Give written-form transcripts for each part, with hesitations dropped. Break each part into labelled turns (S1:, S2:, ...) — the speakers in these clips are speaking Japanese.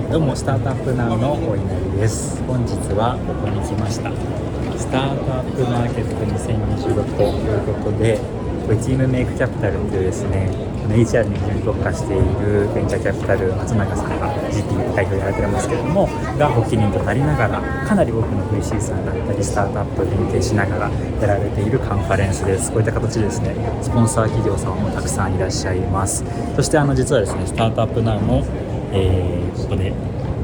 S1: どうもスタートアップナウのお稲荷です。本日はここに来ました。スタートアップマーケット2026ということで、チームメイクキャピタルというですね、HR に非常に特化しているベンチャーキャピタル松永さんが GP 代表やられてますけれども、が発起人となりながら、かなり多くの VC さんだったりスタートアップと連携しながらやられているカンファレンスです。こういった形でですね、スポンサー企業様もたくさんいらっしゃいます。そして実はですね、スタートアップナウもここで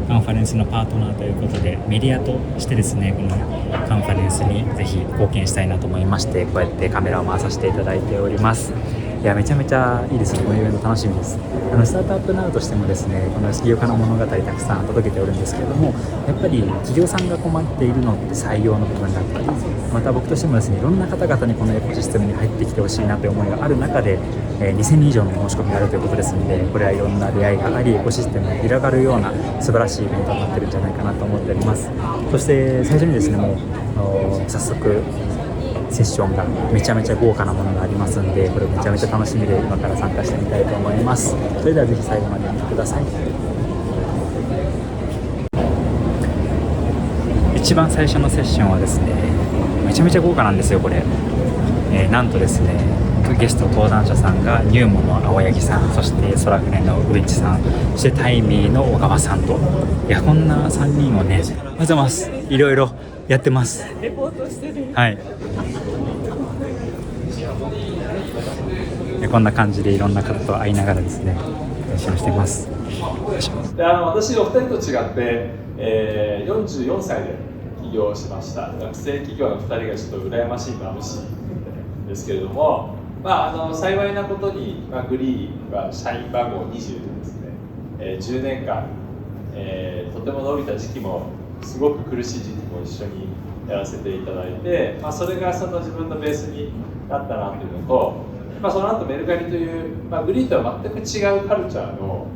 S1: カンファレンスのパートナーということで、メディアとしてですね、このカンファレンスにぜひ貢献したいなと思いまして、こうやってカメラを回させていただいております。いや、めちゃめちゃいいですね。このイベント楽しみです。スタートアップナウとしてもですね、この起業家の物語たくさん届けておるんですけれども、やっぱり企業さんが困っているのって採用の部分だったり、また僕としてもですね、いろんな方々にこのエコシステムに入ってきてほしいなという思いがある中で、2000人以上の申し込みがあるということですので、これはいろんな出会いがあり、エコシステムが広がるような素晴らしいイベントになってるんじゃないかなと思っております。そして最初にですね、もう早速セッションがめちゃめちゃ豪華なものがありますんで、これめちゃめちゃ楽しみで今から参加してみたいと思います。それではぜひ最後まで見てください。一番最初のセッションはですね、めちゃめちゃ豪華なんですよこれ。なんとですね、ゲスト登壇者さんがニューモの青柳さん、そして空船のウエッチさん、そしてタイミーの小川さんと、いや、こんな3人をね、おはようございます、いろいろやってます。
S2: レポートしてる。
S1: はい、こんな感じでいろんな方と会いながらですね、練習しています。
S3: で私お二人と違って、44歳で起業しました。学生企業の2人がちょっと羨ましい眩しいですけれども、幸いなことに、グリーは社員番号20でですね、10年間、とても伸びた時期もすごく苦しい時期も一緒にやらせていただいて、それがその自分のベースになったなというのと、その後メルカリという、グリーとは全く違うカルチャーの、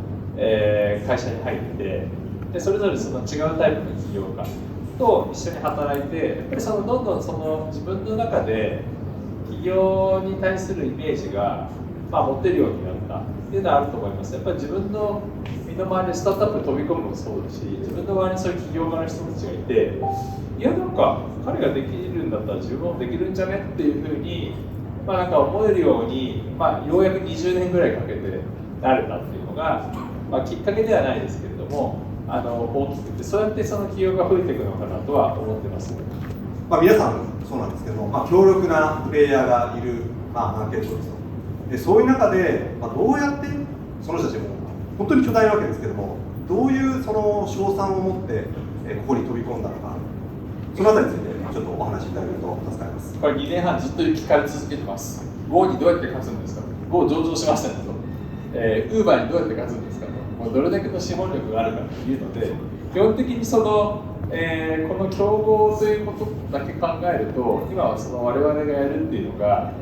S3: 会社に入ってで、それぞれその違うタイプの企業家と一緒に働いて、やっぱりどんどんその自分の中で企業に対するイメージが、持てるようになったっていうのはあると思います。やっぱり自分の身の回りでスタートアップに飛び込むのもそうだし、自分の周りにそういう起業家の人たちがいて、いや、なんか彼ができるんだったら自分もできるんじゃねっていうふうに、なんか思えるように、ようやく20年ぐらいかけてなれたっていうのが、きっかけではないですけれども、大きくて、そうやってその企業が増えていくのかなとは思ってます。
S4: 皆さんそうなんですけども、強力なプレイヤーがいる、マーケットですと。でそういう中で、どうやってその人たちも本当に巨大なわけですけども、どういうその賞賛を持って、ここに飛び込んだのか、そのあたりについてちょっとお話しいただけると助かります。
S3: これ2年半ずっと聞かれ続けてます。GO にどうやって勝つんですかと、GO 上場しましたねと、Uber にどうやって勝つんですかと、もうどれだけの資本力があるかというので、基本的にこの競合ということだけ考えると、今はその我々がやるっていうのが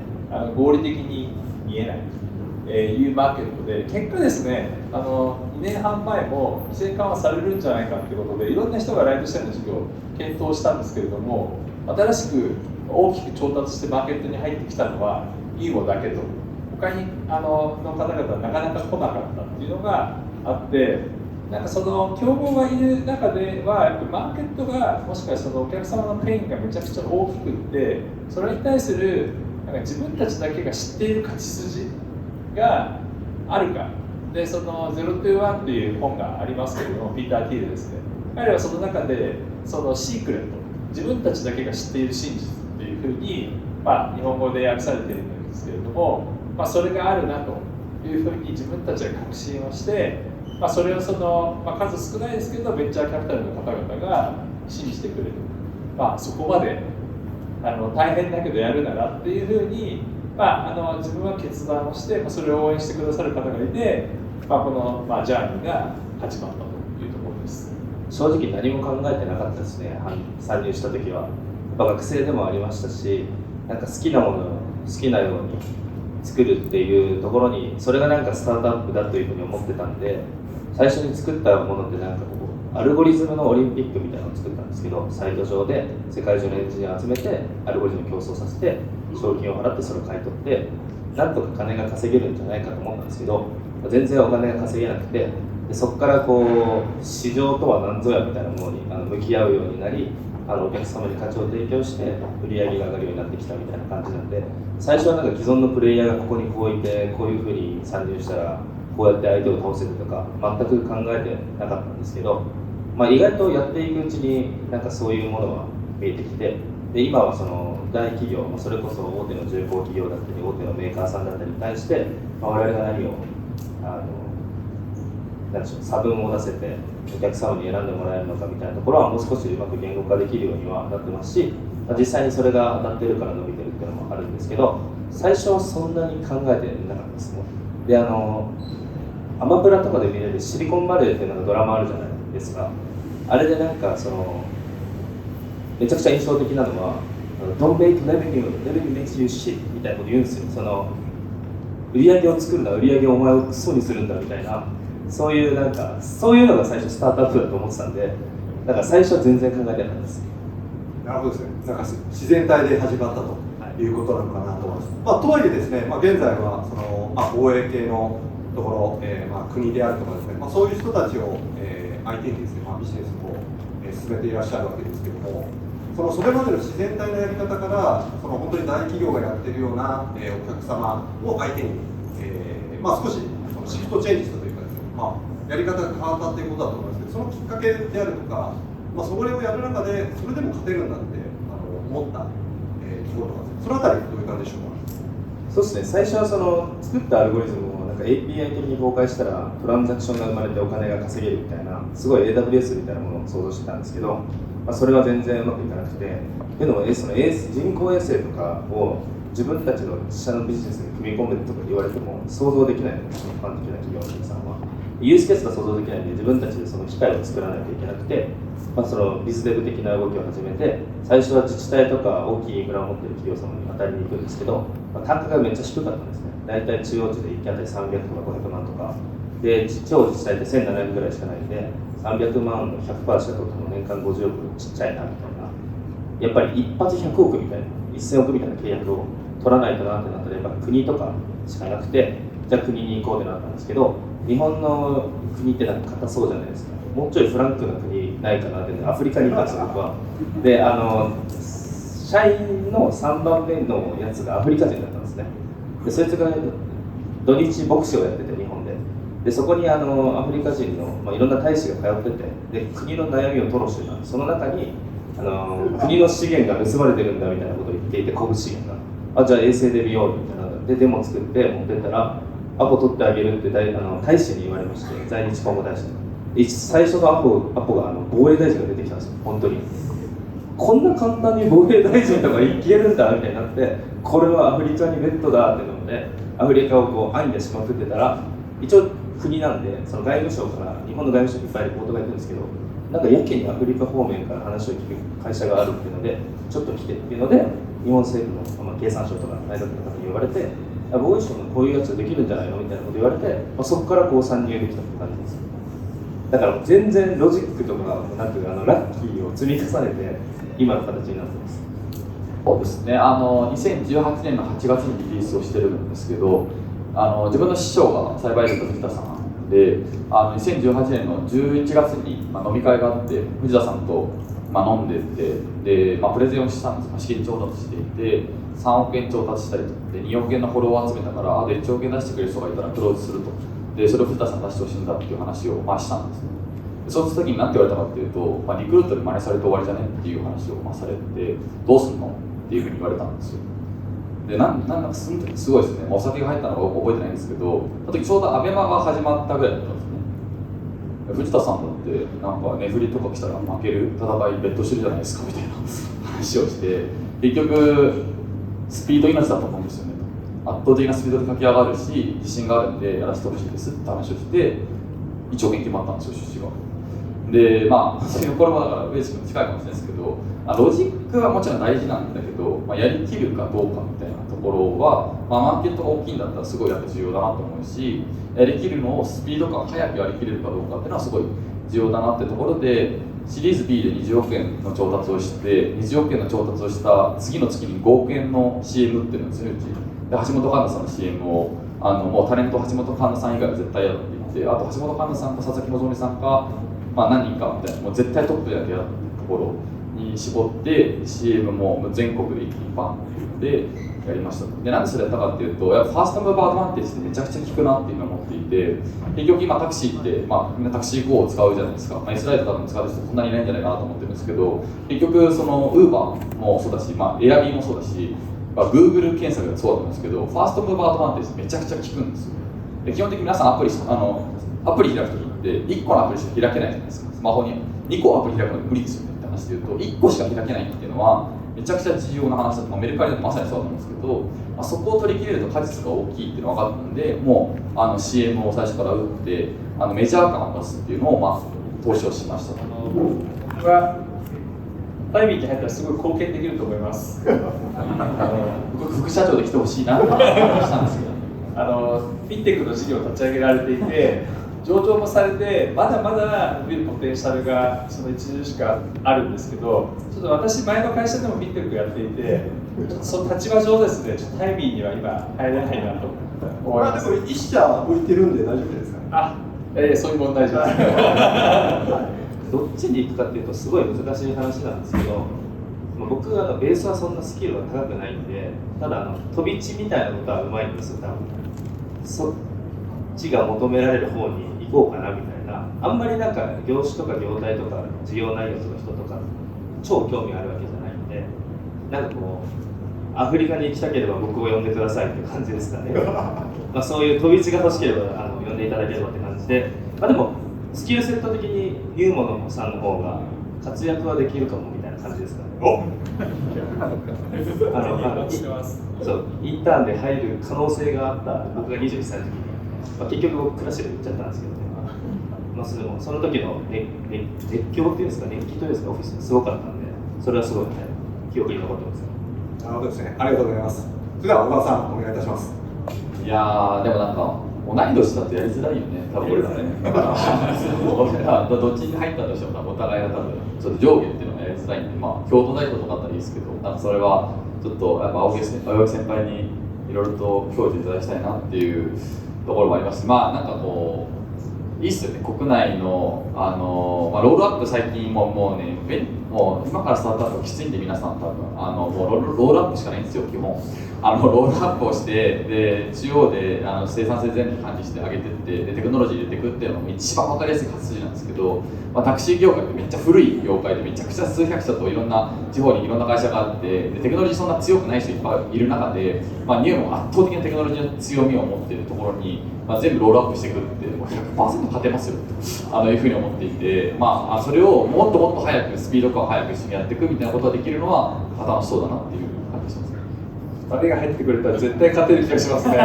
S3: 合理的に見えないというマーケットで、結果ですね、2年半前も規制緩和されるんじゃないかということで、いろんな人がライドシェアの事業を検討したんですけれども、新しく大きく調達してマーケットに入ってきたのはEVOだけと、他にの方々はなかなか来なかったっていうのがあって、なんかその競合がいる中では、やっぱマーケットがもしかしたらお客様のペインがめちゃくちゃ大きくって、それに対するなんか自分たちだけが知っている勝ち筋があるか。で、その0 to 1っていう本がありますけれども、ピーター・ティールですね。彼はその中でそのシークレット、自分たちだけが知っている真実っていうふうに、日本語で訳されているんですけれども、それがあるなというふうに自分たちが確信をして、それを数少ないですけどベンチャーキャピタルの方々が信じてくれる、そこまで大変だけどやるならっていうふうに、自分は決断をして、それを応援してくださる方がいて、この、ジャーニーが始まったというところです。
S5: 正直何も考えてなかったですね。参入した時はやっぱ学生でもありましたし、なんか好きなものを好きなように作るっていうところに、それがなんかスタートアップだというふうに思ってたんで、最初に作ったものってなんかアルゴリズムのオリンピックみたいなのを作ったんですけど、サイト上で世界中のエンジニアを集めてアルゴリズム競争させて賞金を払ってそれを買い取って、なんとか金が稼げるんじゃないかと思ったんですけど、全然お金が稼げなくて、でそこからこう市場とは何ぞやみたいなものに向き合うようになり、お客様に価値を提供して売り上げが上がるようになってきたみたいな感じなんで、最初はなんか既存のプレイヤーがここにこういてこういうふうに参入したらこうやって相手を倒せるとか全く考えてなかったんですけど、意外とやっていくうちになんかそういうものが見えてきて、で今はその大企業、それこそ大手の重工企業だったり大手のメーカーさんだったりに対して、我々が何をなんでしょう、差分を出せてお客様に選んでもらえるのかみたいなところはもう少しうまく言語化できるようにはなってますし、実際にそれが当たってるから伸びてるっていうのもあるんですけど、最初はそんなに考えてなかったですね。でアマプラとかで見れるシリコンバレーっていうのがドラマあるじゃないですか。あれでなんかそのめちゃくちゃ印象的なのはDon't make revenue makes you shit みたいなこと言うんですよ。その売り上げを作るな、売り上げをお前をクソにするんだみたいな、そういうのが最初スタートアップだと思ってたんで、だから最初は全然考えてなかったです。
S4: なるほどですね。なんか自然体で始まったということなのかなと思います。とはいえですね、現在はその、防衛系のところ、国であるとかですね、そういう人たちを、相手にですね、ビジネスを、進めていらっしゃるわけですけども、それまでの自然体のやり方から本当に大企業がやってるような、お客様を相手に、少しシフトチェンジしたというかですね、やり方が変わったということだと思いますけど、そのきっかけであるとか、それをやる中でそれでも勝てるんだって思った、ところとか、そのあたりどういう感じでしょうか。
S5: そうですね、最初はその作ったアルゴリズムをなんか API 的に公開したらトランザクションが生まれてお金が稼げるみたいな、すごい AWS みたいなものを想像してたんですけど、それは全然うまくいかなくて、っていうのもその人工衛星とかを自分たちの自社のビジネスに組み込むとか言われても想像できないんですね、一般的な企業の皆さんは。ユースケースが想像できないんで、自分たちでその機械を作らないといけなくて、そのビズデブ的な動きを始めて、最初は自治体とか大きいインフラを持っている企業様に当たりに行くんですけど、単価がめっちゃ低かったんですね。大体中央値で1件当たり300とか500万とかで、地方自治体って1700ぐらいしかないんで、300万の 100% しか取っても年間50億ちっちゃいなみたいな、やっぱり一発100億みたいな1000億みたいな契約を取らないとなってなったら、やっぱ国とかしかなくて、じゃあ国に行こうってなったんですけど、日本の国ってなんか硬そうじゃないですか。もうちょいフランクな国ないかなって、アフリカに行ったんですよ、僕は。で、社員の3番目のやつがアフリカ人だったんですね。でそいつが土日牧師をやってて、日本で。でそこにアフリカ人の、いろんな大使が通ってて、で国の悩みを吐露してたんで、その中に国の資源が盗まれてるんだみたいなことを言っていて、国資源が。じゃあ衛星で見ようみたいな。でデモ作って持ってったら、アポ取ってあげるって大使に言われまして、在日コンゴ大使に。最初のアポが防衛大臣が出てきたんですよ、本当に。こんな簡単に防衛大臣とかいけるんだみたいになって、これはアフリカにベッドだってので、アフリカをこう暗に出しまくってたら、一応国なんで、その外務省から日本の外務省にいっぱいレポートが行くんですけど、なんかやけにアフリカ方面から話を聞く会社があるっていうので、ちょっと来てっていうので、日本政府の、経産省とか内閣の方に言われて、防衛省のこういうやつできるんじゃないのみたいなこと言われて、そこからこう参入できたって感じです。だから全然ロジックとかなく、ラッキーを積み重ねて今の形になってます。
S3: そうですね、2018年の8月にリリースをしてるんですけど、自分の師匠が栽培塾の藤田さんで、2018年の11月に、飲み会があって、藤田さんと、飲んでて、で、プレゼンをしたんです。資金調達していて、3億円調達したりとで、2億円のフォロワーを集めたから、で1億円出してくれる人がいたらクローズすると。で、それを藤田さん出してほしいんだっていう話を、したんですね。そうした時に何て言われたかっていうと、リクルートで真似されて終わりじゃねっていう話をされて、どうするのっていうふうに言われたんですよ。で、なんかその時すごいですね、お酒が入ったのか覚えてないんですけど、その時ちょうどアベマが始まったぐらいだったんですね。藤田さんだってなんか値振りとか来たら負ける戦いベットしてるじゃないですかみたいな話をして、結局スピード命だと思うんですよね。圧倒的なスピードで駆け上がるし、自信があるんでやらせてほしいですって話をして、1億円決まったんですよ、出資が。で、これはだからベーシックに近いかもしれないですけど、ロジックはもちろん大事なんだけど、やりきるかどうかみたいなところは、マーケットが大きいんだったらすごいやっぱ重要だなと思うし、やりきるのをスピード感早くやりきれるかどうかっていうのはすごい重要だなってところで、シリーズ B で20億円の調達をして、20億円の調達をした次の月に5億円の CM 打ってるんですよ、うち。で、橋本環奈さんの CM を、もうタレント橋本環奈さん以外は絶対やるって今て、あと橋本環奈さんか佐々木希さんか、まあ、何人かみたいな、もう絶対トップでやってやるところに絞って CM も全国で一般でやりました。でなんでそれやったかっていうと、やっぱファーストムーバーアドバンテージってめちゃくちゃ効くなっていうのを思っていて、結局今タクシーって、まあ、みんなタクシー GO を使うじゃないですか、まあ、S ライド多分使う人そんなにいないんじゃないかなと思ってるんですけど、結局その Uber もそうだし、まあ、エアビーもそうだし、まあ、Google 検索がそうだと思うんですけど、ファーストムーバーアドバンテージめちゃくちゃ効くんですよ。で基本的に皆さんアプリ開くときって1個のアプリしか開けないじゃないですか。スマホに2個アプリ開くの無理ですよねって話でいうと、1個しか開けないっていうのはめちゃくちゃ重要な話だと、まあ、メルカリでもまさにそうだと思うんですけど、まあ、そこを取り切れると果実が大きいっていうのが分かったので、もうCM を最初から打ってメジャー感を出すっていうのを、まあ、投資をしました。
S2: 僕はタイミングに入ったらすごい貢献できると思います。
S3: 僕副社長で来てほしいなって話したんですけど
S2: フィンテックの事業を立ち上げられていて、上場もされて、まだまだ伸びるポテンシャルがその著しくあるんですけど、ちょっと私、前の会社でもフィンテックやっていて、ちょっとその立場上ですね、ちょっとタイミングには今、入れないなと思います。
S4: でも1社置いてるんで大丈夫ですかね。
S2: あ、そういう問題じゃない。
S5: どっちに行くかっていうとすごい難しい話なんですけど、僕はベースはそんなスキルが高くないんで、ただ飛び地みたいなことはうまいんですよ。多分そっちが求められる方に行こうかなみたいな。あんまりなんか業種とか業態とか事業内容とか人とか超興味あるわけじゃないんで、なんかこうアフリカに行きたければ僕を呼んでくださいっていう感じですかね。まあそういう飛び地が欲しければ呼んでいただければって感じで、まあ、でもスキルセット的にユーモノさんの方が活躍はできるかもみたいな感じですかね。そうインターンで入る可能性があった僕が21歳の時に、まあ、結局僕クラシル行っちゃったんですけどね、まあ、その時の熱狂っていうんですか、熱気というんですか、オフィスすごかったんで、それはすごい、ね、記憶に残ってます。
S4: なるほどですね、ありがとうございます。それでは小川さんお願いいたします。
S3: いやー、でもなんか同い年だとやりづらいよね、多分俺らね。俺らどっちに入ったとしてもお互いが多分ちょっと上下っていうのがやりづらいんで、まあ京都大学とかだったらいいですけど、なんかそれはちょっとやっぱ青木先輩にいろいろと教授いただきたいなっていうところもありますし、まあなんかこういいっすよね、国内のまあ、ロールアップ最近もうね、もう今からスタートアップきついんで皆さん多分もうロールアップしかないんですよ基本。ロールアップをしてで中央で生産性全部管理して上げてってでテクノロジー入れていくっていうのも一番分かりやすい活筋なんですけど、まあ、タクシー業界ってめっちゃ古い業界でめちゃくちゃ数百社といろんな地方にいろんな会社があってでテクノロジーそんな強くない人いっぱいいる中で、まあ、ニューも圧倒的なテクノロジーの強みを持っているところに、まあ、全部ロールアップしていくってもう 100% 勝てますよというふうに思っていて、まあ、それをもっともっと早くスピード感を早く一緒にやっていくみたいなことができるのは楽しそうだなっていう感じがします。
S2: 2人が入ってくれたら絶対勝てる気がしますね。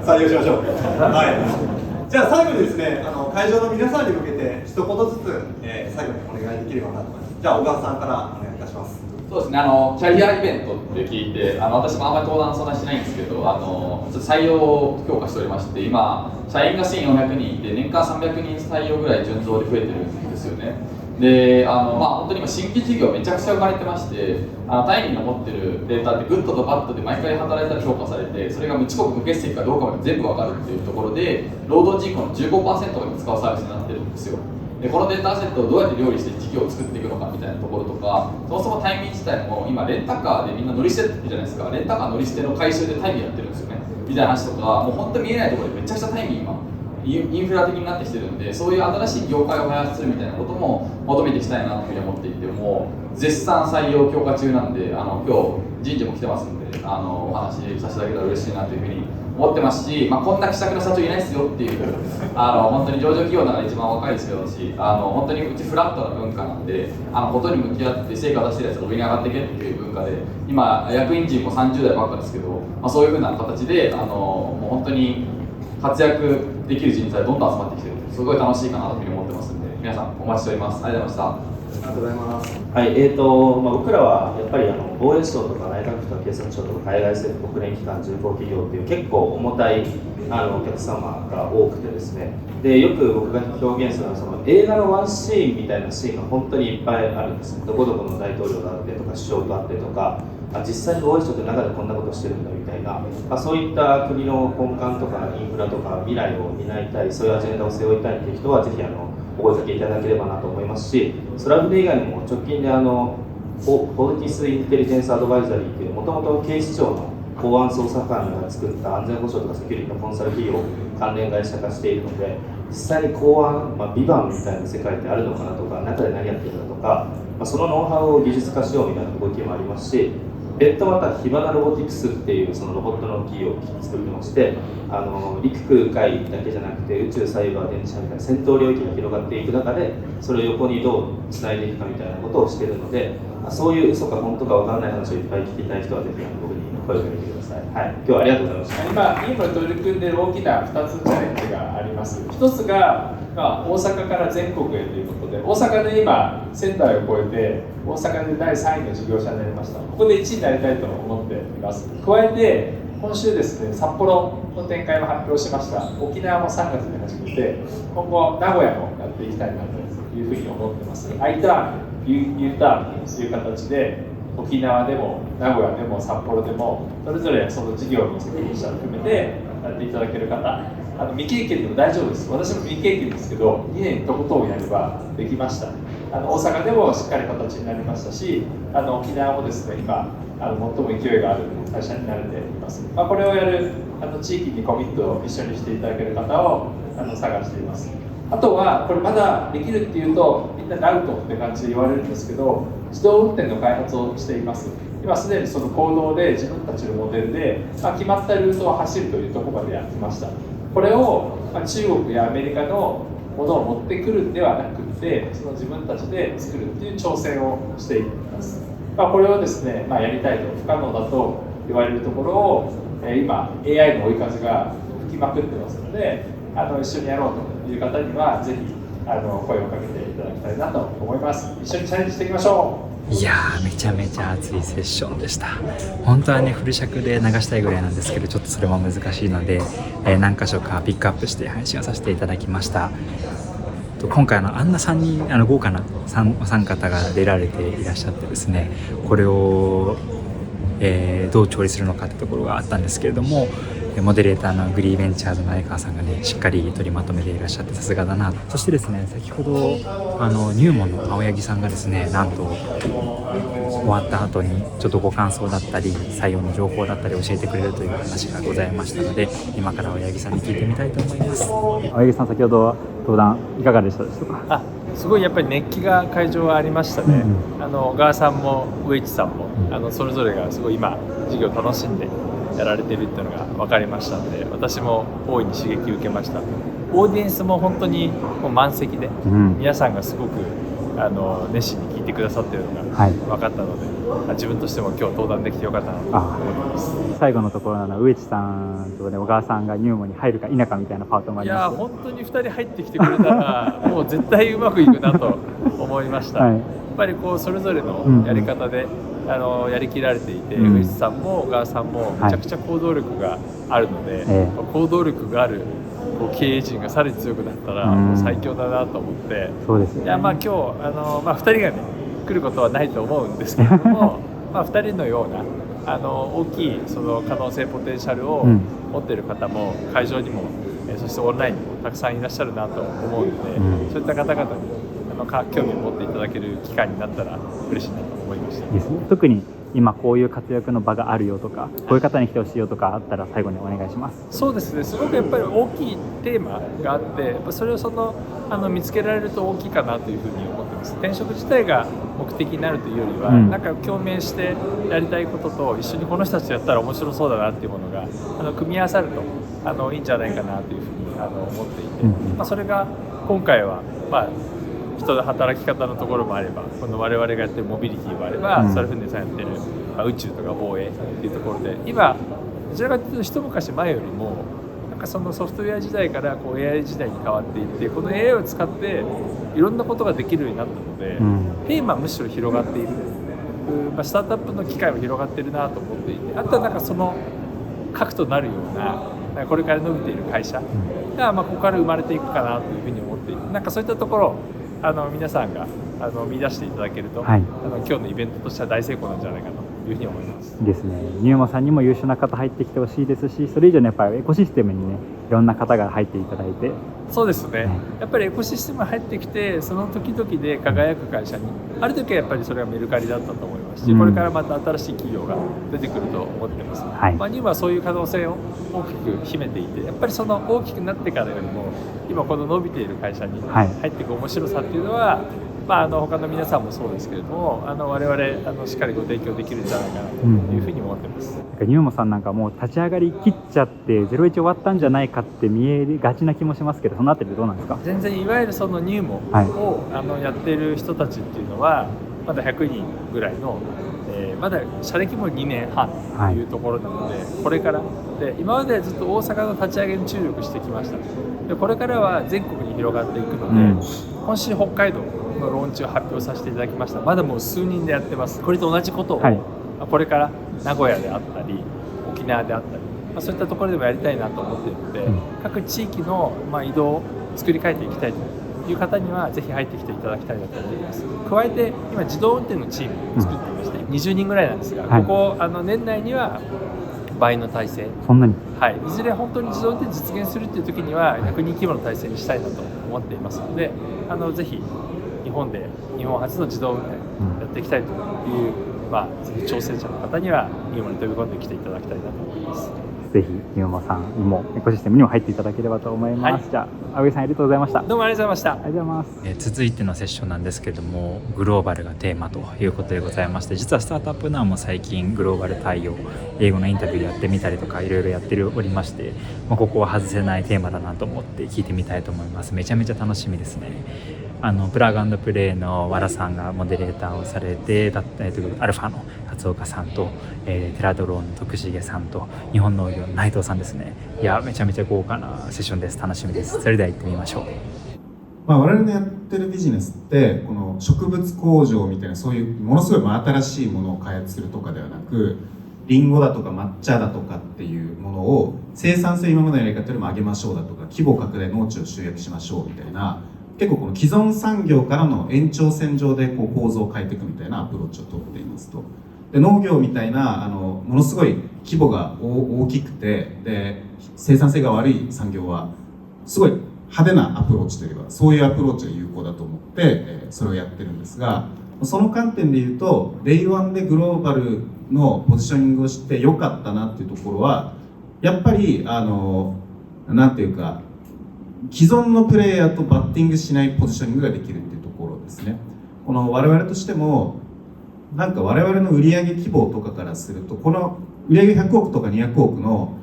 S4: 採用しましょう。はい。じゃあ最後にですね、会場の皆さんに向けて一言ずつ、最後にお願いできればなと思います。じゃあ小川さんからお願いいたします。
S3: そうですね、キャリアイベントって聞いて、私もあんまり登壇そんなしないんですけど、ちょっと採用を強化しておりまして、今、社員が1400人いて、年間300人採用ぐらい順増で増えてるんですよね。でまあ、本当に今新規事業めちゃくちゃ生まれてましてタイミングの持ってるデータってグッドとバッドで毎回働いたら評価されてそれが無遅刻無欠席かどうかまで全部分かるっていうところで労働人口の 15% が今使うサービスになってるんですよ。でこのデータセットをどうやって料理して事業を作っていくのかみたいなところとかそもそもタイミング自体も今レンタカーでみんな乗り捨てってじゃないですか。レンタカー乗り捨ての回収でタイミングやってるんですよねみたいな話とかもう本当見えないところでめちゃくちゃタイミング今インフラ的になってきてるんでそういう新しい業界を開発するみたいなことも求めていきたいなというふうに思っていてもう絶賛採用強化中なんで今日人事も来てますんでお話しさせていただけたら嬉しいなというふうに思ってますし、まあ、こんな気さくな社長いないですよっていう本当に上場企業なら一番若いですけどし本当にうちフラットな文化なんでことに向き合って成果を出してるやつが上に上がっていけっていう文化で今役員陣も30代ばっかですけど、まあ、そういうふうな形でもう本当に活躍できる人材どんどん集まってきてるすごい楽しいかなというふうに思ってますんで皆さんお待ちしております。ありがとうございました。
S4: ありがとうございます。
S5: はい、まあ、僕らはやっぱり防衛省とか内閣府とか警察庁とか海外政府国連機関重工企業っていう結構重たいお客様が多くてですねでよく僕が表現するのはその映画のワンシーンみたいなシーンが本当にいっぱいあるんですね。どこどこの大統領があってとか首相があってとか実際に防衛省の中でこんなことしてるんだみたいな、そういった国の根幹とかインフラとか未来を担いたい、そういうアジェンダを背負いたいという人はぜひお声掛けいただければなと思いますし、それは以外にも直近でポリティス・インテリジェンス・アドバイザリーというもともと警視庁の公安捜査官が作った安全保障とかセキュリティのコンサル企業を関連会社化しているので、実際に公安、ビバンみたいな世界ってあるのかなとか、中で何やってるんだとか、そのノウハウを技術化しようみたいな動きもありますし、別途またヒバナロボティクスっていうそのロボットの企業を作ってまして、陸空海だけじゃなくて宇宙、サイバー、電車みたいな戦闘領域が広がっていく中で、それを横にどうつないでいくかみたいなことをしているので、そういう嘘か本当か分からない話をいっぱい聞きたい人はぜひ僕に声をかけてください。はい、今日はありがとうございました。
S3: 今取り組んでいる大きな2つチャレンジがあります。1つが、大阪から全国へということで、大阪で今仙台を超えて大阪で第3位の事業者になりました。ここで1位になりたいと思っています。加えて今週ですね、札幌の展開も発表しました。沖縄も3月に始めて、今後名古屋もやっていきたいなというふうに思ってます。I ターン、U ターンという形で沖縄でも名古屋でも札幌でもそれぞれその事業の責任者を含めてやっていただける方、未経験でも大丈夫です。私も未経験ですけど2年とことんやればできました。大阪でもしっかり形になりましたし、沖縄もですね、今最も勢いがある会社になれています。これをやる地域にコミットを一緒にしていただける方を探しています。あとはこれまだできるっていうとみんなでアウトって感じで言われるんですけど、自動運転の開発をしています。今すでにその行動で自分たちのモデルで、決まったルートを走るというところまでやってました。これを、中国やアメリカのものを持ってくるんではなくて、その自分たちで作るっていう挑戦をしています。これをですね、やりたいと不可能だと言われるところを、今 AI の追い風が吹きまくってますので、一緒にやろうという方にはぜひ声をかけていただきたいなと思います。一緒にチャレンジしていきましょう。
S1: いやー、めちゃめちゃ熱いセッションでした。本当はね、フル尺で流したいぐらいなんですけど、ちょっとそれも難しいので、何箇所かピックアップして配信をさせていただきました。今回あんな3人豪華なお三方が出られていらっしゃってですね、これを、どう調理するのかってところがあったんですけれども、モデレーターのグリーベンチャーズの相川さんがねしっかり取りまとめていらっしゃってさすがだなと。そしてですね、先ほど入門の青柳さんがですね、なんと終わった後にちょっとご感想だったり採用の情報だったり教えてくれるという話がございましたので、今から青柳さんに聞いてみたいと思います。青柳さん、先ほど登壇いかがでしたでしょうか？
S2: すごいやっぱり熱気が会場はありましたね。小川さんも上地さんも、それぞれがすごい今授業楽しんでやられてるっていうのが分かりましたので、私も大いに刺激を受けました。オーディエンスも本当にもう満席で、皆さんがすごく熱心に聞いてくださっているのが分かったので、自分としても今日登壇できてよかったなと思います。
S1: 最後のところの上地さんと、ね、小川さんが入門に入るか否かみたいなパートもあります。
S2: いや本当に2人入ってきてくれたらもう絶対うまくいくなと思いました。やっぱりこうそれぞれのやり方で、やりきられていて、上地さんも小川さんもめちゃくちゃ行動力があるので、行動力がある経営陣がさらに強くなったらもう最強だなと思って、
S1: そうですね、
S2: いや今日2人がね来ることはないと思うんですけれども2人のような大きいその可能性ポテンシャルを持っている方も会場にも、そしてオンラインにもたくさんいらっしゃるなと思うので、そういった方々に興味を持っていただける機会になったら嬉しいなと思いました。
S1: ですね。特に今こういう活躍の場があるよとか、こういう方に来てほしいよとかあったら最後にお願いします。
S2: そうですね、すごくやっぱり大きいテーマがあって、やっぱそれを見つけられると大きいかなというふうに思ってます。転職自体が目的になるというよりは、なんか共鳴してやりたいことと一緒にこの人たちとやったら面白そうだなっていうものが組み合わさるといいんじゃないかなというふうに思っていて、それが今回は人の働き方のところもあれば、この我々がやってるモビリティもあれば、ソルフンデさんやってる、宇宙とか防衛っていうところで、今どちらかというと一昔前よりもなんかそのソフトウェア時代からAI 時代に変わっていって、この AI を使っていろんなことができるようになったので、テーマはむしろ広がっている、スタートアップの機会も広がっているなと思っていて、あとはなんかその核となるようなこれから伸びている会社がここから生まれていくかなというふうに思っていて、なんかそういったところ皆さんが見出していただけると、今日のイベントとしては大成功なんじゃないかというふうに思います。
S1: ですね。ニューモさんにも優秀な方入ってきてほしいですし、それ以上にやっぱりエコシステムにね、いろんな方が入っていただいて、
S2: そうですね、やっぱりエコシステム入ってきて、その時々で輝く会社に、ある時はやっぱりそれはメルカリだったと思いますし、これからまた新しい企業が出てくると思ってます。
S1: はい、
S2: ニューモはそういう可能性を大きく秘めていて、やっぱりその大きくなってからよりも、今この伸びている会社に入っていく面白さっていうのは、他の皆さんもそうですけれども、我々しっかりご提供できるんじゃないかなというふうに思ってます。
S1: ニューモさんなんかもう立ち上がりきっちゃって01終わったんじゃないかって見えがちな気もしますけど、そのあたりどうなんですか？
S2: 全然いわゆるそのニューモを、やっている人たちっていうのはまだ100人ぐらいの、まだ社歴も2年半というところなので、これからで今まではずっと大阪の立ち上げに注力してきました。でこれからは全国に広がっていくので、今週北海道のローンチを発表させていただきました。まだもう数人でやってます。これと同じことを、これから名古屋であったり沖縄であったり、そういったところでもやりたいなと思っているので、各地域の、移動を作り変えていきたいという方にはぜひ入ってきていただきたいなと思っています。加えて今自動運転のチームを作っていまして、20人ぐらいなんですが、ここ年内には倍の体制、
S1: そんなに、
S2: いずれ本当に自動運転実現するという時には100人規模の体制にしたいなと思っていますので、ぜひ日本初の自動運転やっていきたいという、ぜひ挑戦者の方にはニューモに飛び込んできていただきたいなと思います。
S1: ぜひニューモさんにもエコシステムにも入っていただければと思います。じゃあ青木さんありがとうございました。
S2: どうもありがとうございました。
S1: ありがとうございます。続いてのセッションなんですけども、グローバルがテーマということでございまして、実はスタートアップナウも最近グローバル対応、英語のインタビューやってみたりとかいろいろやっておりまして、ここは外せないテーマだなと思って聞いてみたいと思います。めちゃめちゃ楽しみですね。プラグ&プレイの和田さんがモデレーターをされて、アルファの勝岡さんと、テラドローンの徳重さんと、日本農業の内藤さんですね。いやめちゃめちゃ豪華なセッションです。楽しみです。それでは行ってみましょう。
S6: 我々のやってるビジネスってこの植物工場みたいな、そういうものすごい新しいものを開発するとかではなく、リンゴだとか抹茶だとかっていうものを生産性今までのやり方よりも上げましょうだとか、規模拡大、農地を集約しましょうみたいな、結構この既存産業からの延長線上でこう構造を変えていくみたいなアプローチを取っていますと。で農業みたいなものすごい規模が大きくて、で生産性が悪い産業はすごい派手なアプローチというか、そういうアプローチが有効だと思って、それをやってるんですが、その観点で言うとDay Oneでグローバルのポジショニングをして良かったなっていうところは、やっぱりなんていうか、既存のプレイヤーとバッティングしないポジショニングができるっていうところですね。この我々としてもなんか我々の売上規模とかからすると、この売上100億とか200億の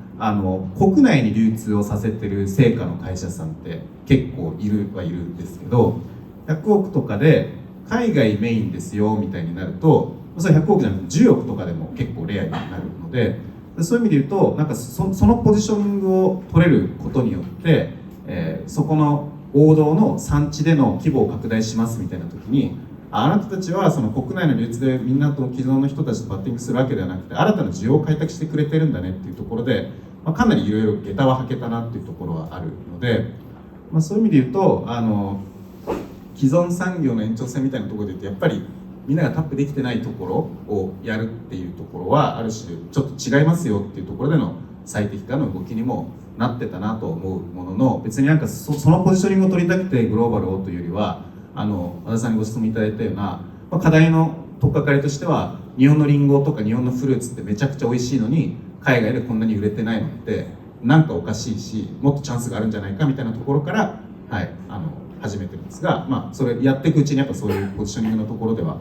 S6: 国内に流通をさせてる成果の会社さんって結構いるんですけど、100億とかで海外メインですよみたいになると、それ100億じゃなくて10億とかでも結構レアになるので、そういう意味で言うとなんかそのポジショニングを取れることによって、そこの王道の産地での規模を拡大しますみたいな時に、あなたたちはその国内の流通でみんなと既存の人たちとバッティングするわけではなくて、新たな需要を開拓してくれてるんだねっていうところで、かなりいろいろ下駄は履けたなっていうところはあるので、そういう意味で言うと既存産業の延長線みたいなところで言うと、やっぱりみんながタップできてないところをやるっていうところはある種ちょっと違いますよっていうところでの最適化の動きにもなってたなと思うものの、別になんかそのポジショニングを取りたくてグローバルをというよりは、和田さんにご質問いただいたような、課題の取っかかりとしては、日本のリンゴとか日本のフルーツってめちゃくちゃ美味しいのに海外でこんなに売れてないのってなんかおかしいし、もっとチャンスがあるんじゃないかみたいなところから、始めてるんですが、それやっていくうちにやっぱそういうポジショニングのところでは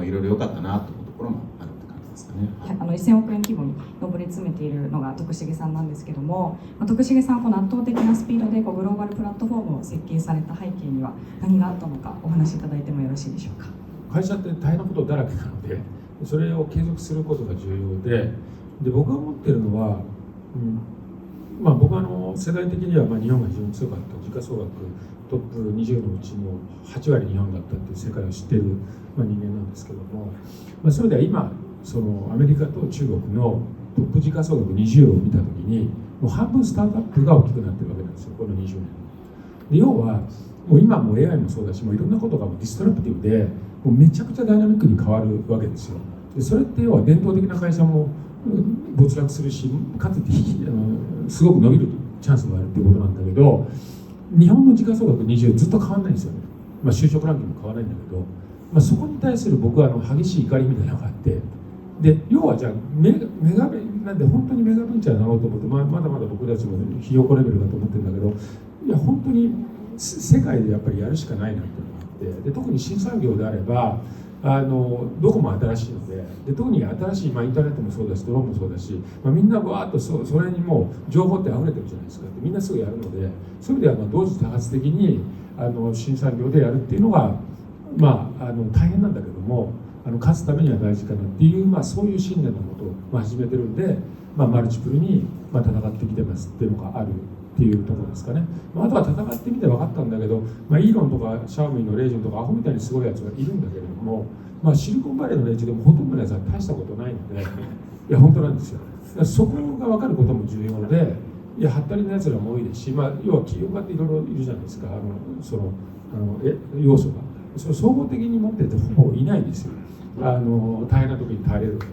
S6: いろいろ良かったなというところもあるって感じですかね。
S7: 1000億円規模に上り詰めているのが徳重さんなんですけども、徳重さんこの圧倒的なスピードでグローバルプラットフォームを設計された背景には何があったのかお話しいただいてもよろしいでしょうか。
S8: 会社って大変なことだらけなので、それを継続することが重要で、僕が思ってるのは、僕は世界的には日本が非常に強かった、時価総額トップ20のうちの8割日本だったっていう世界を知っている人間なんですけども、それでは今そのアメリカと中国のトップ時価総額20を見たときに、もう半分スタートアップが大きくなってるわけなんですよ、この20年で。要はもう今もう AI もそうだし、もういろんなことがもうディストラプティブで、もうめちゃくちゃダイナミックに変わるわけですよ。でそれって要は伝統的な会社も没落するし、かつすごく伸びるチャンスがあるっていうことなんだけど、日本の時価総額20ずっと変わらないんですよね。就職ランキングも変わらないんだけど、そこに対する僕は激しい怒りみたいなのがあって、で要はじゃあメガなんで本当にメガベンチャーになろうと思って、まだまだ僕たちもひよこレベルだと思ってるんだけど、いや本当に世界でやっぱりやるしかないなっていうのがあって、で特に新産業であればどこも新しいので、特に新しい、インターネットもそうだしドローンもそうだし、みんなわーっとそれにもう情報って溢れてるじゃないですか。みんなすぐやるので、そういう意味では同時多発的に新産業でやるっていうのが大変なんだけども、勝つためには大事かなっていう、そういう信念のもと始めてるんで、マルチプルに戦ってきてますっていうのがあるっていうところですかね。あとは戦ってみて分かったんだけど、イーロンとかシャオミンのレイジンとかアホみたいにすごいやつがいるんだけれども、シリコンバレーの連中でもほとんどのやつは大したことないので、いや本当なんですよ。そこが分かることも重要で、いやハッタリのやつらも多いですし、要は企業家っていろいろいるじゃないですか、要素が。それ総合的に持っててほぼいないですよ。大変な時に耐えれるとか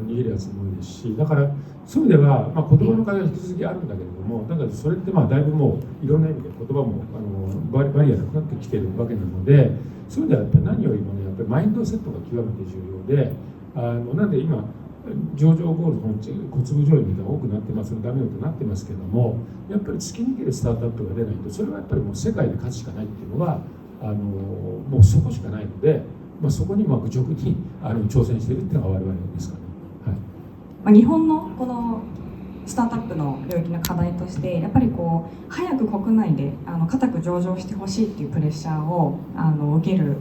S8: 逃げるやつも多いですし、だからそういう意味では、言葉の壁は引き続きあるんだけれども、だからそれってだいぶもういろんな意味で言葉もバリアなくなってきてるわけなので、そういう意味ではやっぱり何よりもね、やっぱりマインドセットが極めて重要で、なんで今上場ゴールド小粒上位みたいなのが多くなってますのでダメよとなってますけども、やっぱり突き抜けるスタートアップが出ないと、それはやっぱりもう世界で勝つしかないっていうのがもうそこしかないので、そこに愚直に挑戦しているっていうのが我々ですかね。
S7: はい、日本のこのスタートアップの領域の課題として、やっぱり早く国内で固く上場してほしいっていうプレッシャーを受ける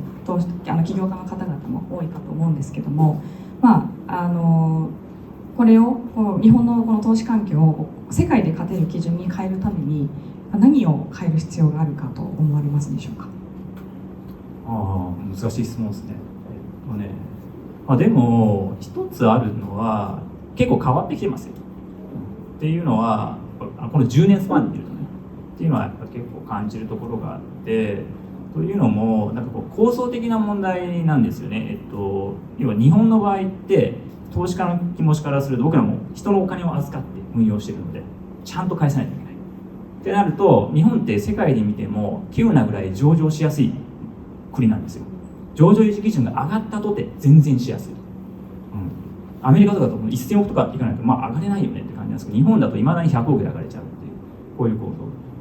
S7: 起業家の方々も多いかと思うんですけども、これを日本のこの投資環境を世界で勝てる基準に変えるために何を変える必要があるかと思われますでしょうか。
S1: 難しい質問ですね。でも一つあるのは結構変わってきてますよっていうのは、この10年スパンで見るとねっていうのはやっぱ結構感じるところがあって、というのも構造的な問題なんですよね。要は日本の場合って投資家の気持ちからすると、僕らも人のお金を預かって運用してるのでちゃんと返さないといけないってなると、日本って世界で見ても急なぐらい上場しやすい国なんですよ。上場維持基準が上がったとて全然しやすい、アメリカとかだと1000億とかいかないと上がれないよねって感じなんですけど、日本だといまだに100億で上がれちゃうっていう、こういう構造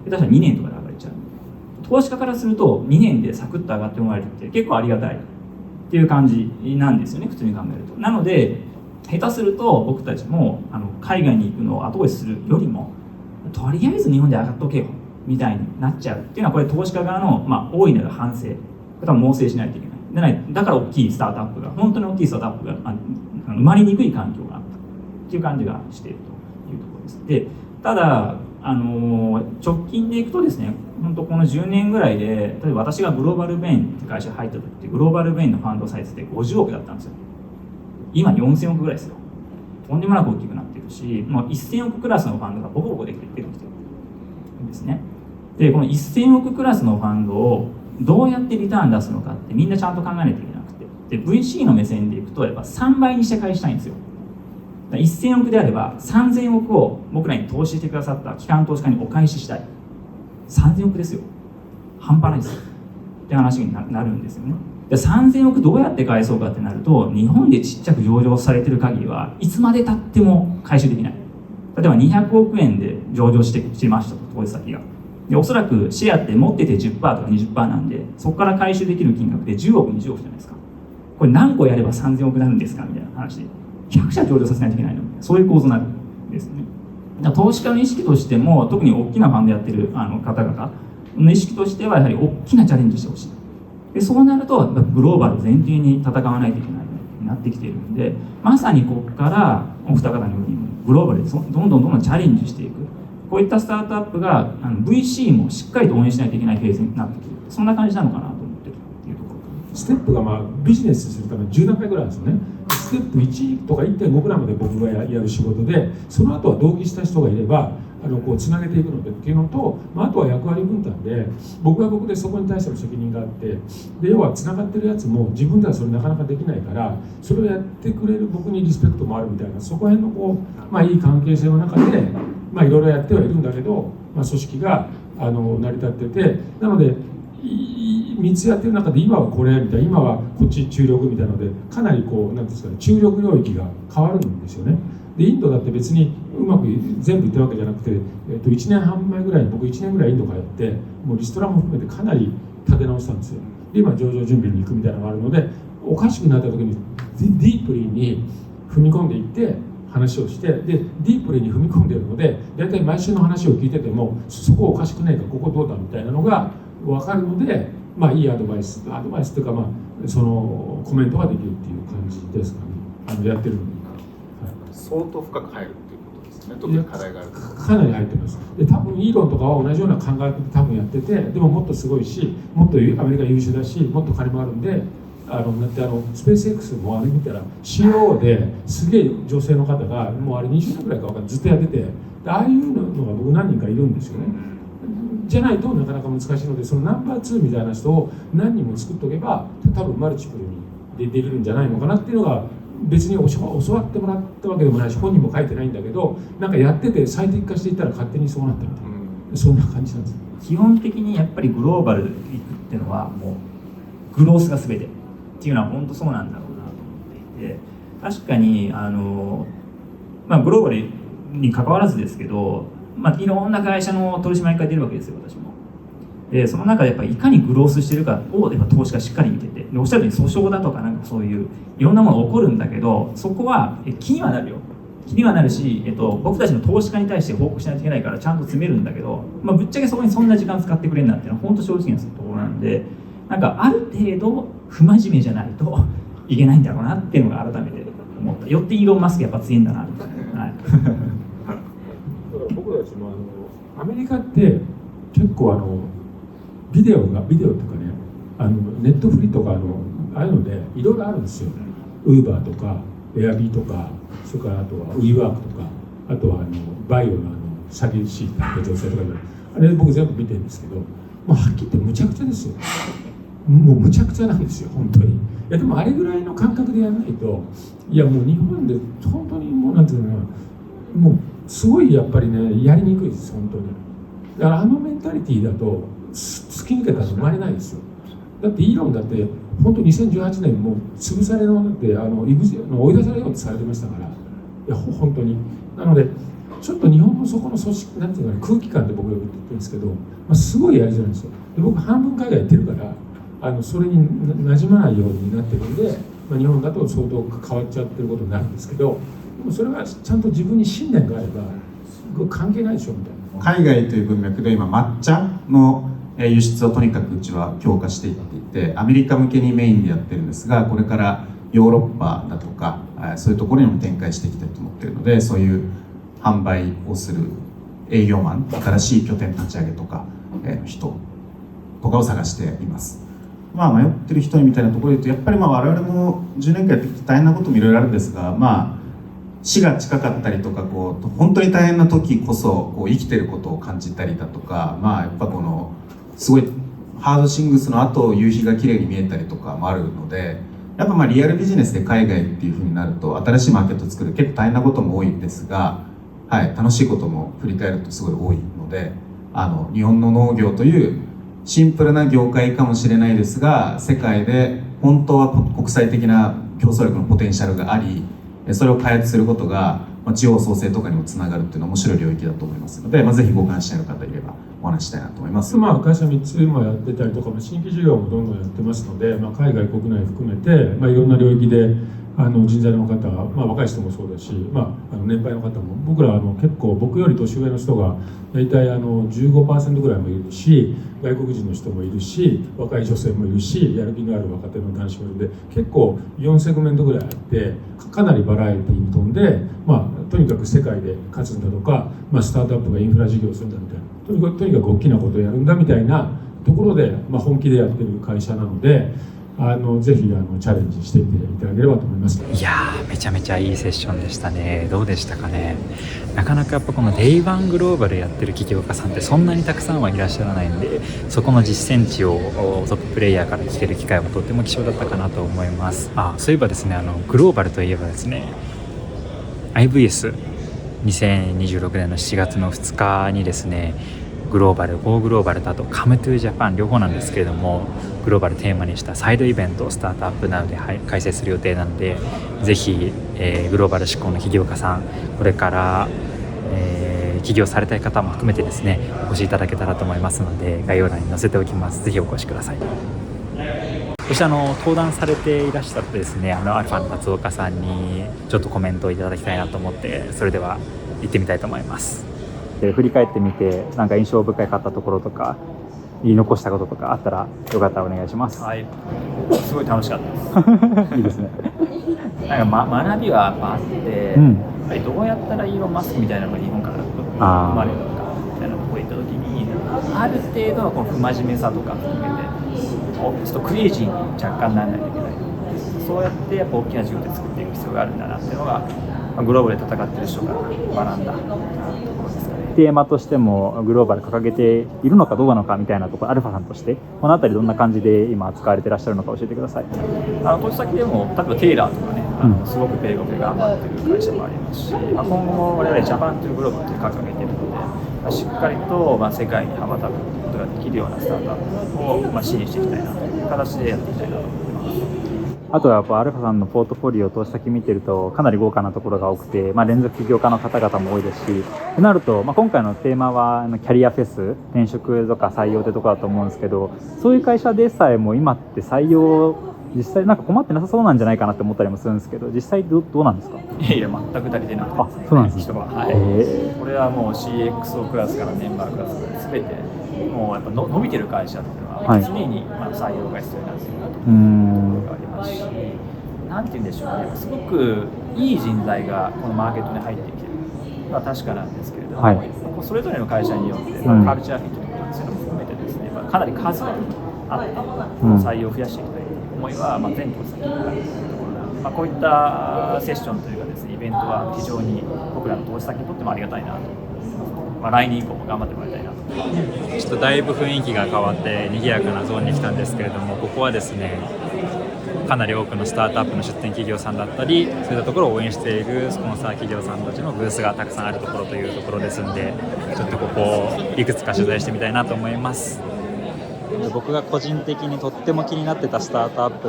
S1: で、確か2年とかで上がれちゃう。投資家からすると2年でサクッと上がってもらえるって結構ありがたいっていう感じなんですよね、普通に考えると。なので下手すると僕たちも海外に行くのを後押しするよりも、とりあえず日本で上がっとけよみたいになっちゃうっていうのは、これ投資家側の大いなる反省、多分猛省しないといけない。だから大きいスタートアップが、本当に大きいスタートアップが生まれにくい環境があったっていう感じがしているというところです。でただ直近でいくとですね、本当この10年ぐらいで、例えば私がグローバルベインって会社に入った時って、グローバルベインのファンドサイズって50億だったんですよ。今4000億ぐらいですよ。とんでもなく大きくなってるし、1000億クラスのファンドがボコボコできてきてるんですね。でこの1000億クラスのファンドをどうやってリターン出すのかってみんなちゃんと考えないといけなくて、で VC の目線でいくとやっぱ3倍にして返したいんですよ。1000億であれば3000億を僕らに投資してくださった機関投資家にお返ししたい。3000億ですよ。半端ないですよって話になるんですよね。で3000億どうやって返そうかってなると、日本でちっちゃく上場されてる限りはいつまでたっても回収できない。例えば200億円で上場してましたと、投資先が。でおそらくシェアって持ってて 10% とか 20% なんで、そこから回収できる金額で10億20億じゃないですか。これ何個やれば3000億になるんですかみたいな話で、100社上場させないといけないの、そういう構造になるんですね。だから投資家の意識としても、特に大きなファンドやってる方々の意識としてはやはり大きなチャレンジしてほしい。でそうなるとグローバル前提に戦わないといけないようになってきているので、まさにここからお二方のようにグローバルでどんどんチャレンジしていく、こういったスタートアップがVC もしっかりと応援しないといけないフェーズになってくる、そんな感じなのかなと思ってるっていうところ。
S8: ステップがビジネスするために10段階ぐらいあるんですよね。ステップ1とか 1.5 グラムで僕がやる仕事で、その後は同期した人がいればこうつなげていくのでっていうのと、あとは役割分担で僕は僕でそこに対しての責任があって、で要はつながってるやつも自分ではそれなかなかできないから、それをやってくれる僕にリスペクトもあるみたいな、そこら辺のこう、いい関係性の中で、いろいろやってはいるんだけど、組織が成り立ってて、なので3つやってる中で今はこれみたいな、今はこっち注力みたいなので、かなりこうなんですかね、注力領域が変わるんですよね。でインドだって別にうまく全部いったわけじゃなくて、1年半前ぐらいに僕1年ぐらいインドからやって、もうリストラも含めてかなり立て直したんですよ。で今上場準備に行くみたいなのがあるので、おかしくなった時にディープリーに踏み込んでいって話をして、でディープリーに踏み込んでいるので、大体毎週の話を聞いてても、そこおかしくないか、ここどうだみたいなのが分かるので、いいアドバイスというか、そのコメントができるっていう感じですかね、やってるのに。
S9: 相当深く入るっていうことですね。特に課題がある
S8: かなり入ってます。で多分イーロンとかは同じような考えで多分やってて、でももっとすごいし、もっとアメリカ優秀だし、もっと金もあるんで、だってスペース X もあれ見たら CEO ですげえ女性の方がもうあれ20年ぐらいか分かんない、ずっとやってて、でああいうのが僕何人かいるんですよね。じゃないとなかなか難しいので、そのナンバー2みたいな人を何人も作っておけば多分マルチプルにできるんじゃないのかなっていうのが、別に教わってもらったわけでもないし、本人も書いてないんだけど、なんかやってて最適化していったら勝手にそうなったみたいな、そんな感じなんです。
S1: 基本的にやっぱりグローバル行くっていうのはもうグロースが全てっていうのは本当そうなんだろうなと思っていて、確かにグローバルに関わらずですけど、いろんな会社の取締役が出るわけですよ、私も。でその中でやっぱりいかにグロースしてるかをやっぱ投資家しっかり見てて、でおっしゃるように訴訟だとかなんかそういういろんなものが起こるんだけど、そこは気にはなるよ、気にはなるし、僕たちの投資家に対して報告しないといけないからちゃんと詰めるんだけど、ぶっちゃけそこにそんな時間使ってくれるんだっていうのは本当正直なところなんで、なんかある程度不真面目じゃないといけないんだろうなっていうのが改めて思った。よってイーロン・マスクやっぱ強いんだなみたいな、はい、
S8: だから僕たちもアメリカって結構ビデオっていうかね、ネットフリとかああいうのでいろいろあるんですよ。ウーバーとかエアビーとか、それからあとはウィーワークとか、あとはバイオの詐欺師だった女性とか、あれ僕全部見てるんですけど、もうはっきり言ってむちゃくちゃですよ。もうむちゃくちゃなんですよ本当に。いやでもあれぐらいの感覚でやらないと、いやもう日本で本当にもうなんていうのかな、もうすごいやっぱりねやりにくいです本当に。だからメンタリティーだと突き抜けたら生まれないですよ。だってイーロンだって本当2018年もう潰されのって追い出されようとされてましたから、いや本当に。なのでちょっと日本のそこの組織なんていうか、ね、空気感って僕よく言ってるんですけど、すごいやりづらいんですよ。で僕半分海外行ってるからそれに馴染まないようになってるんで、日本だと相当変わっちゃってることになるんですけど、でもそれはちゃんと自分に信念があれば関係ないでしょみたいな。
S6: 海外という文脈で今抹茶の輸出をとにかくうちは強化していっていて、アメリカ向けにメインでやってるんですが、これからヨーロッパだとかそういうところにも展開していきたいと思っているので、そういう販売をする営業マン、新しい拠点立ち上げとか人とかを探しています。迷ってる人みたいなところで言うと、やっぱり我々も10年間やってきて大変なこともいろいろあるんですが、死が近かったりとか、本当に大変な時こそ生きてることを感じたりだとか、やっぱすごいハードシングスの後夕日が綺麗に見えたりとかもあるので、やっぱリアルビジネスで海外っていう風になると新しいマーケットを作る結構大変なことも多いんですが、楽しいことも振り返るとすごい多いので、日本の農業というシンプルな業界かもしれないですが、世界で本当は国際的な競争力のポテンシャルがあり、それを開発することが地方創生とかにもつながるっていうのは面白い領域だと思いますので、ぜひご関心ある方いればお話したいなと思います。
S8: 会社3つもやってたりとか、新規事業もどんどんやってますので、海外国内含めて、いろんな領域で人材の方、若い人もそうだし、年配の方も、僕ら結構僕より年上の人が大体15% ぐらいもいるし、外国人の人もいるし、若い女性もいるし、やる気のある若手の男子もいるんで、結構4セグメントぐらいあって、かなりバラエティに富んで、とにかく世界で勝つんだとか、スタートアップがインフラ事業をするんだみたいな、とにかく大きなことをやるんだみたいなところで、本気でやってる会社なので、ぜひチャレンジしてみていただければと思います。
S1: いやー、めちゃめちゃいいセッションでしたね。どうでしたかね。なかなかやっぱこの Day1 グローバルやってる起業家さんってそんなにたくさんはいらっしゃらないんで、そこの実践値をトッププレイヤーから聞ける機会はとっても貴重だったかなと思います。そういえばですね、グローバルといえばですね、IVS2026 年の7月の2日にですね、グローバル、Go グローバルとあと Come to Japan 両方なんですけれども、グローバルテーマにしたサイドイベントをスタートアップナウで開催する予定なので、ぜひ、グローバル志向の起業家さん、これから、起業されたい方も含めてですね、お越しいただけたらと思いますので、概要欄に載せておきます。ぜひお越しください。そして登壇されていらっしゃってですね、アルファの達岡さんにちょっとコメントをいただきたいなと思って、それでは行ってみたいと思います。振り返ってみて、なんか印象深かったところとか言い残したこととかあったらよかったらお願いします。
S2: はい、すごい楽しかったです。
S1: いいですね。
S2: なんか、学びはやっぱあって、やっぱりどうやったらイーロン・マスクみたいなのが日本から生まれるのかみたいなところに行った時に、ある程度のこの不真面目さとか含めてちょっとクレイジーに若干ならないといけない。そうやってやっぱ大きな事業で作っていく必要があるんだなっていうのが、グローバルで戦ってる人から学んだところですかね。テーマとしてもグローバル掲げているのかどうなのかみたいなところ、アルファさんとしてこのあたりどんな感じで今扱われてらっしゃるのか教えてください。投資先でも例えばテイラーとかね、すごく米国で頑張ってる会社もありますし、今後も我々ジャパンというグローバルって掲げているので、しっかりと世界に羽ばたくことができるようなスタートアップを支援していきたいなという形でやっていきたいなと思います。
S1: あとはやっぱアルファさんのポートフォリオ投資先見てるとかなり豪華なところが多くて、連続起業家の方々も多いですし、となると、今回のテーマはキャリアフェス、転職とか採用ってところだと思うんですけど、そういう会社でさえも今って採用実際なんか困ってなさそうなんじゃないかなって思ったりもするんですけど、実際どうなんですか？
S2: いや全く足りてなくて、
S1: そうなんですね。
S2: 人は、これはもう CXO クラスからメンバークラスまで全てもうやっぱ伸びてる会社っていうのは常に採用が必要になっているなというところがありますし、なんて言うんでしょうね、すごくいい人材がこのマーケットに入ってきているのは確かなんですけれども、それぞれの会社によって、カルチャーフィットとかそういうのも含めてですね、かなり数があって採用を増やしていきたいという思いは全投資先にあるところなので、こういったセッションというかですね、イベントは非常に僕らの投資先にとってもありがたいなと思います。来年以降も頑張ってもらいたいなと。
S1: ちょっとだいぶ雰囲気が変わって賑やかなゾーンに来たんですけれども、ここはですね、かなり多くのスタートアップの出展企業さんだったり、そういったところを応援しているスポンサー企業さんたちのブースがたくさんあるところというところですんで、ちょっとここをいくつか取材してみたいなと思います。僕が個人的にとっても気になってたスタートアップ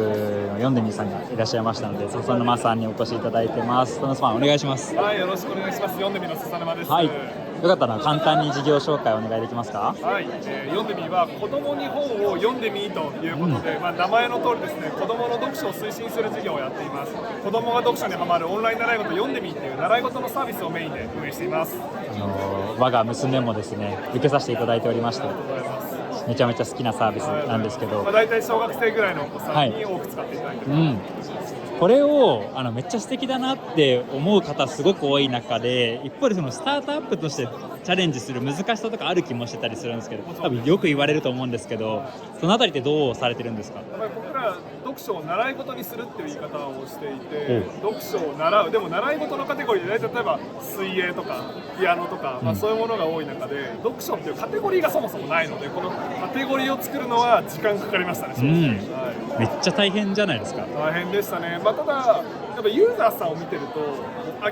S1: のヨンデミさんがいらっしゃいましたので、笹沼さんにお越しいただいてます。笹沼さんお願いします。
S10: はい、よろしくお願いします。ヨンデミの笹沼です。
S1: はい、よかったら簡単に事業紹介お願いできますか？
S10: はい、ヨンデミは子供に本を読んでみということで、名前の通りですね、子供の読書を推進する事業をやっています。子供が読書にハマるオンライン習い事読んでみという習い事のサービスをメインで運営しています。
S1: 我が娘もですね、受けさせていただいておりまして、めちゃめちゃ好きなサービスなんですけど、
S10: 大体小学生ぐらいのお子さんに多く使っていただいてます。
S1: これをめっちゃ素敵だなって思う方すごく多い中で、一方でそのスタートアップとしてチャレンジする難しさとかある気もしてたりするんですけど、多分よく言われると思うんですけど、そのあたりってどうされてるんですか？
S10: 僕ら読書を習い事にするっていう言い方をしていて、読書を習う、でも習い事のカテゴリーで例えば水泳とかピアノとか、そういうものが多い中で、読書っていうカテゴリーがそもそもないので、このカテゴリーを作るのは時間かかりましたね。
S1: めっちゃ大変じゃないですか？
S10: 大変でしたね。ただやっぱユーザーさんを見てると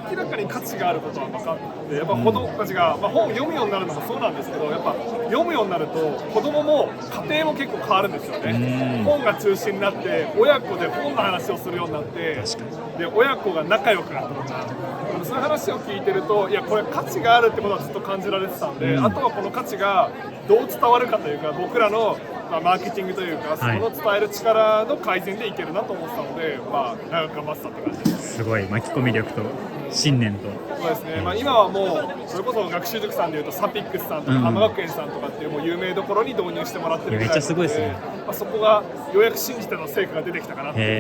S10: 明らかに価値があることは分かって、やっぱ子供たちが、本を読むようになるのもそうなんですけど、やっぱ読むようになると子供も家庭も結構変わるんですよね。本が中心になって親子で本の話をするようになって、で親子が仲良くなったとか、そういう話を聞いてると、いやこれ価値があるってことはずっと感じられてたんで、あとはこの価値がどう伝わるかというか、僕らのマーケティングというか、その伝える力の改善でいけるなと思ってたので、長く頑張ってたって感じです。
S1: すごい巻き込み力と信念と。
S10: そうですね。今はもうそれこそ学習塾さんでいうとサピックスさんとか浜学園さんとかっていうもう有名どころに導入してもらってるぐらいなので、めっちゃすごいですね。そこがようやく信じての成果が出てきたかなと思います。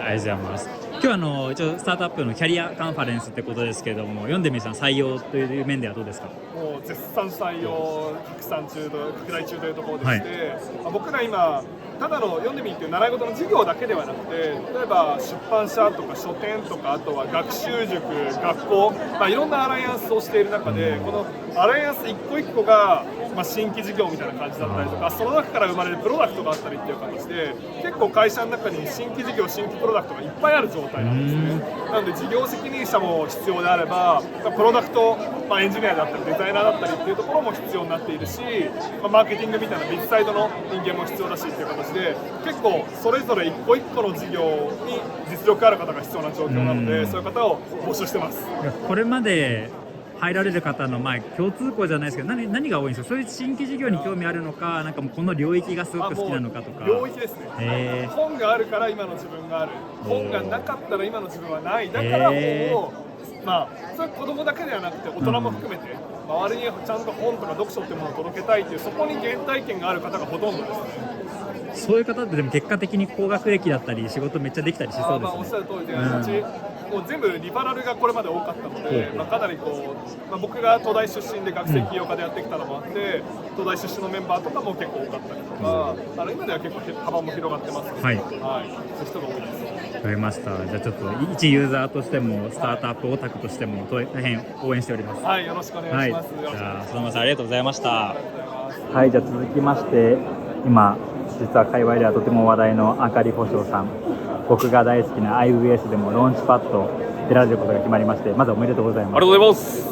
S1: ありがとうございます。今日一応スタートアップのキャリアカンファレンスってことですけれども、読んでみさん採用という面ではどうですか？
S10: もう絶賛採用拡大中というところでして、僕ら今ただの読んでみっていう習い事の授業だけではなくて、例えば出版社とか書店とか、あとは学習塾、学校、いろんなアライアンスをしている中で、このアライアンス一個一個が、新規事業みたいな感じだったりとか、その中から生まれるプロダクトがあったりっていう形で、結構会社の中に新規事業、新規プロダクトがいっぱいある状態なんですね。なので事業責任者も必要であれば、プロダクト、エンジニアだったりデザイナーだったりっていうところも必要になっているし、マーケティングみたいなビズサイドの人間も必要だしっていう形で、結構それぞれ一個一個の事業に実力ある方が必要な状況なので、そういう方を募集してます。
S1: これまで入られる方の共通項じゃないですけど、何が多いんですか？そういう新規事業に興味あるのか、なんかもうこの領域がすごく好きなのかとか。
S10: 領域ですね。本があるから今の自分がある。本がなかったら今の自分はない。だから本をそれは子供だけではなくて大人も含めて、周りにちゃんと本とか読書っていうものを届けたいっていう、そこに原体験がある方がほとんどですね。
S1: そういう方ってでも結果的に高学歴だったり仕事めっちゃできたりしそうですね。
S10: おっしゃる通りで、もう全部リファラルがこれまで多かったので、かなり僕が東大出身で学生起業家でやってきたのもあって、東大出身のメンバーとかも結構多かったりとか、今では結構幅も広がってますので、そういう人が多いです。
S1: わかりました。じゃあちょっと一ユーザーとしてもスタートアップオタクとしても大変応援しております。
S10: はい、よろしくお願いします。
S1: じゃあ、園間さんありがとうございました。はい、じゃあ続きまして今実は界隈ではとても話題のあかり保証さん、僕が大好きな IVS でもローンチパッド出られることが決まりまして、まずおめでとうございます。
S11: ありがとうございます。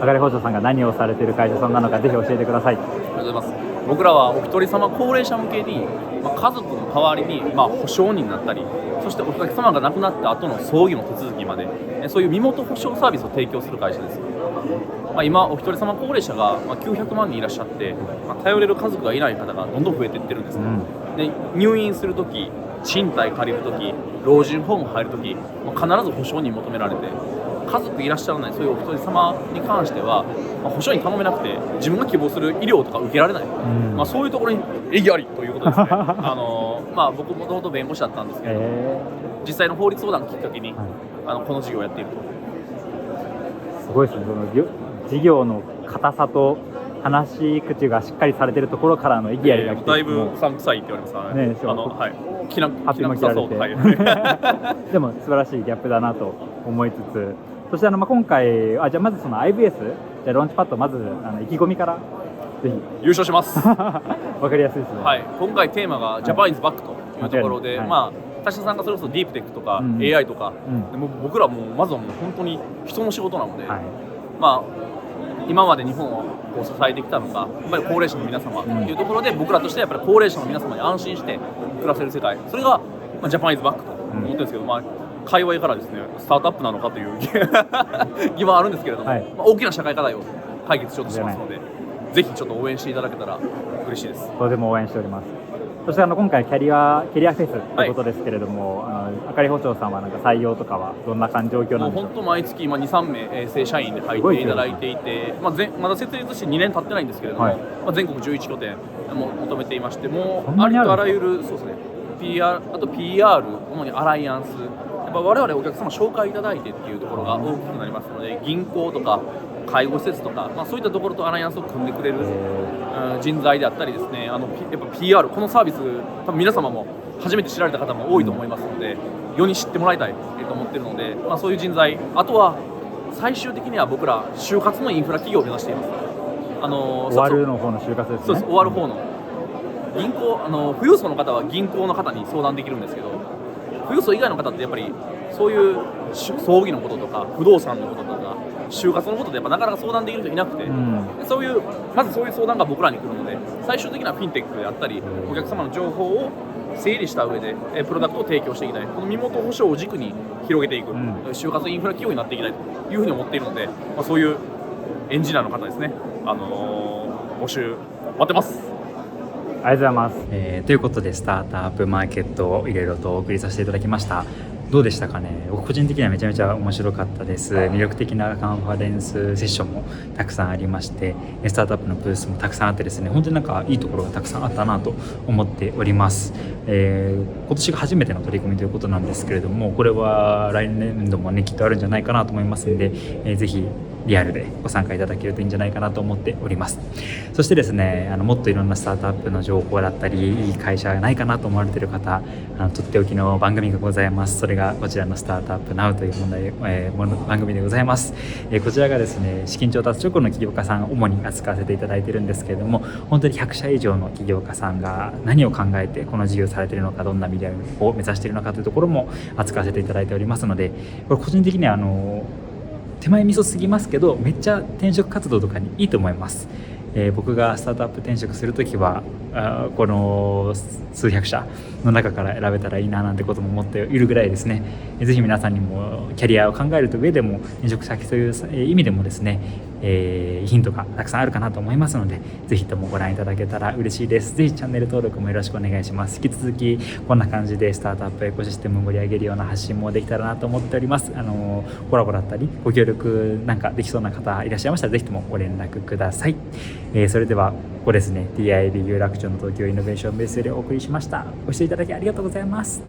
S1: あかり保証さんが何をされている会社さんなのかぜひ教えてください。
S11: ありがとうございます。僕らはお一人様高齢者向けに、家族の代わりに、保証人になったり、そしてお客様が亡くなった後の葬儀の手続きまで、そういう身元保証サービスを提供する会社です。今お一人様高齢者が900万人いらっしゃって、頼れる家族がいない方がどんどん増えていってるんですね。で、入院するとき、賃貸借りるとき、老人ホーム入るとき、必ず保証人求められて、家族いらっしゃらないそういうお一人様に関しては、保証人頼めなくて自分が希望する医療とか受けられない、そういうところに意義ありということですね。僕もともと弁護士だったんですけど、実際の法律相談をきっかけに、この事業をやっていると。
S1: すごいですね。その事業の硬さと話し口がしっかりされているところからの意義ありが来て、
S11: だいぶうさんくさいって言われますね。きな臭そうと。
S1: でも素晴らしいギャップだなと思いつつ、そして今回じゃあまずその IVS じゃローンチパッドまず意気込みからぜひ。
S11: 優勝します。
S1: わかりやすいですね。
S11: 今回テーマがジャパンイズバックというところで、田下さんがそれこそディープテックとか AI とか、僕らもまずはもう本当に人の仕事なので、今まで日本を支えてきたのがやっぱり高齢者の皆様というところで、僕らとしてはやっぱり高齢者の皆様に安心して暮らせる世界、それがジャパンイズバックと思ってるんですけど、界隈からですねスタートアップなのかという疑問あるんですけれども、大きな社会課題を解決しようとしてますので、ぜひちょっと応援していただけたら嬉しいです。
S1: とても応援しております。そして今回キャリアフェスということですけれども、あかり保証さんは採用とかはどんな状況なんでしょうか？
S11: 本当毎月2、3名正社員で入っていただいていて、まだ設立して2年経ってないんですけれども、全国11拠点も求めていまして、もうありとあらゆるそうですね、PR、あと PR、主にアライアンス、やっぱ我々お客様紹介いただいてっていうところが大きくなりますので、銀行とか介護施設とか、そういったところとアライアンスを組んでくれる人材であったりですね、やっぱ PR、このサービス、多分皆様も初めて知られた方も多いと思いますので、世に知ってもらいたいと思っているので、そういう人材、あとは最終的には僕ら、就活のインフラ企業を目指しています。
S1: 終わるの方の就活ですね。
S11: そうです、終わる方の銀行、富裕層の方は銀行の方に相談できるんですけど、富裕層以外の方ってやっぱりそういう葬儀のこととか不動産のこととか就活のことでやっぱなかなか相談できる人いなくて、まずそういう相談が僕らに来るので、最終的にはフィンテックであったりお客様の情報を整理した上でプロダクトを提供していきたい、この身元保証を軸に広げていく、就活インフラ企業になっていきたいというふうに思っているので、そういうエンジニアの方ですね、募集待ってます。
S1: ありがとうございます。ということでスタートアップマーケットをいろいろとお送りさせていただきました。どうでしたかね。僕個人的にはめちゃめちゃ面白かったです。魅力的なカンファレンスセッションもたくさんありまして、スタートアップのブースもたくさんあってですね、本当にいいところがたくさんあったなと思っております。今年が初めての取り組みということなんですけれども、これは来年度もねきっとあるんじゃないかなと思いますので、ぜひリアルでご参加いただけるといいんじゃないかなと思っております。そしてですね、もっといろんなスタートアップの情報だったりいい会社がないかなと思われている方、とっておきの番組がございます。それがこちらのスタートアップ Now という番組でございます。こちらがですね、資金調達直後の起業家さんを主に扱わせていただいているんですけれども、本当に100社以上の起業家さんが何を考えてこの事業をされているのか、どんな未来を目指しているのかというところも扱わせていただいておりますので、これ個人的には手前味噌すぎますけど、めっちゃ転職活動とかにいいと思います。僕がスタートアップ転職するときはこの数百社の中から選べたらいいななんてことも思っているぐらいですね。ぜひ皆さんにもキャリアを考える上でも転職先という意味でもですね、ヒントがたくさんあるかなと思いますので、ぜひともご覧いただけたら嬉しいです。ぜひチャンネル登録もよろしくお願いします。引き続きこんな感じでスタートアップエコシステムを盛り上げるような発信もできたらなと思っております。コラボだったりご協力なんかできそうな方いらっしゃいましたら、ぜひともご連絡ください。それではここですね、TIB 有楽町の東京イノベーションベースよりお送りしました。ご視聴いただきありがとうございます。